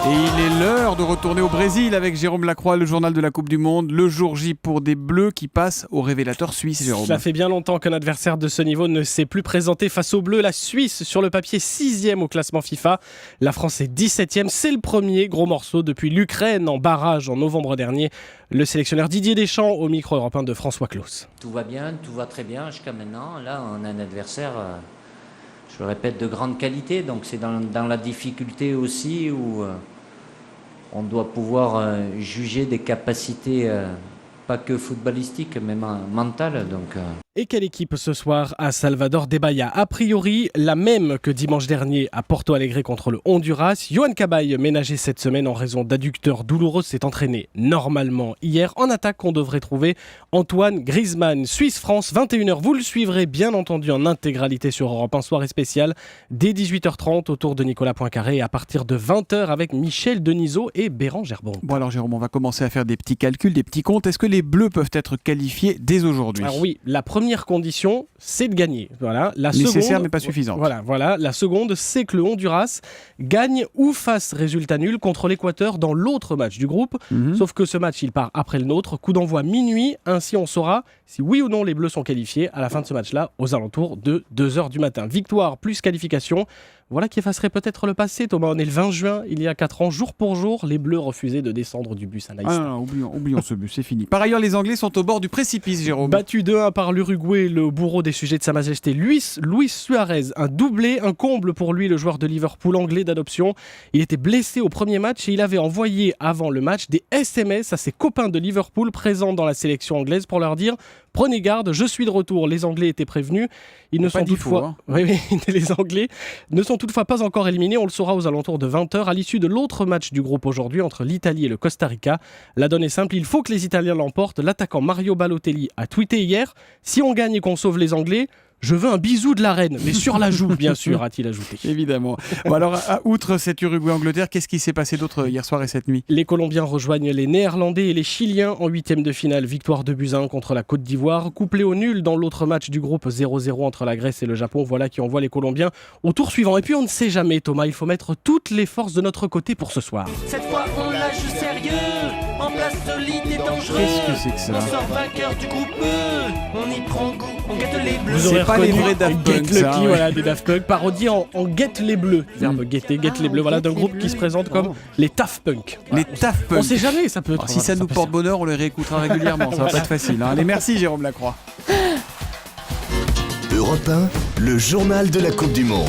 Et il est l'heure de retourner au Brésil avec Jérôme Lacroix, le journal de la Coupe du Monde. Le jour J pour des Bleus qui passent au révélateur suisse, Jérôme. Ça fait bien longtemps qu'un adversaire de ce niveau ne s'est plus présenté face aux Bleus. La Suisse, sur le papier, 6e au classement FIFA. La France est 17e. C'est le premier gros morceau depuis l'Ukraine en barrage en novembre dernier. Le sélectionneur Didier Deschamps au micro européen de François Claus. Tout va bien, tout va très bien jusqu'à maintenant. Là, on a un adversaire, je le répète, de grande qualité. Donc c'est dans la difficulté aussi où on doit pouvoir juger des capacités pas que footballistiques, mais mentales. Et quelle équipe ce soir à Salvador de Bahia? A priori, la même que dimanche dernier à Porto Alegre contre le Honduras. Yohan Cabaye, ménagé cette semaine en raison d'adducteurs douloureux, s'est entraîné normalement hier. En attaque, on devrait trouver Antoine Griezmann. Suisse-France, 21h. Vous le suivrez bien entendu en intégralité sur Europe 1, soirée spéciale, dès 18h30 autour de Nicolas Poincaré et à partir de 20h avec Michel Denisot et Bérangère Bonte. Bon alors Jérôme, on va commencer à faire des petits calculs, des petits comptes. Est-ce que les Bleus peuvent être qualifiés dès aujourd'hui? Alors oui, la première condition, c'est de gagner. Voilà. La nécessaire seconde, mais pas suffisante. Voilà. La seconde, c'est que le Honduras gagne ou fasse résultat nul contre l'Équateur dans l'autre match du groupe. Sauf que ce match, il part après le nôtre. Coup d'envoi minuit. Ainsi, on saura si oui ou non les Bleus sont qualifiés à la fin de ce match-là, aux alentours de 2h du matin. Victoire plus qualification. Voilà qui effacerait peut-être le passé, Thomas. On est le 20 juin, il y a 4 ans, jour pour jour, les Bleus refusaient de descendre du bus à Nice. Ah non, oublions ce bus, c'est fini. Par ailleurs, les Anglais sont au bord du précipice, Jérôme. Battu 2-1 par l'Uruguay, le bourreau des sujets de Sa Majesté Luis Suarez. Un doublé, un comble pour lui, le joueur de Liverpool anglais d'adoption. Il était blessé au premier match et il avait envoyé avant le match des SMS à ses copains de Liverpool présents dans la sélection anglaise pour leur dire « Prenez garde, je suis de retour ». Les Anglais étaient prévenus. Ils ne sont toutefois... les Anglais ne sont toutefois pas encore éliminés. On le saura aux alentours de 20h à l'issue de l'autre match du groupe aujourd'hui entre l'Italie et le Costa Rica. La donne est simple, il faut que les Italiens l'emportent. L'attaquant Mario Balotelli a tweeté hier « Si on gagne et qu'on sauve les Anglais, je veux un bisou de la reine, mais sur la joue, bien sûr, a-t-il ajouté. » Évidemment. Bon alors, outre cet Uruguay-Angleterre, qu'est-ce qui s'est passé d'autre hier soir et cette nuit? Les Colombiens rejoignent les Néerlandais et les Chiliens en 8e de finale. Victoire de Buzyn contre la Côte d'Ivoire. Couplé au nul dans l'autre match du groupe 0-0 entre la Grèce et le Japon. Voilà qui envoie les Colombiens au tour suivant. Et puis on ne sait jamais, Thomas, il faut mettre toutes les forces de notre côté pour ce soir. Cette fois, on lâche sérieux. En place solide et dangereux. Qu'est-ce que c'est que ça? On sort vainqueur du groupe E. On y prend goût, on guette les bleus. Vous aurez pas les vrais Daft Punk, ça, ouais. Voilà, des Daft Punk. Parodie en guette les bleus. Verbe guetter, guette les bleus. Voilà, d'un groupe qui se présente comme les Daft Punk. Les Daft Punk. On sait jamais, ça peut être. Si ça nous porte bonheur, on les réécoutera régulièrement. Ça va pas être facile. Allez, merci Jérôme Lacroix. Europe 1, le journal de la Coupe du Monde.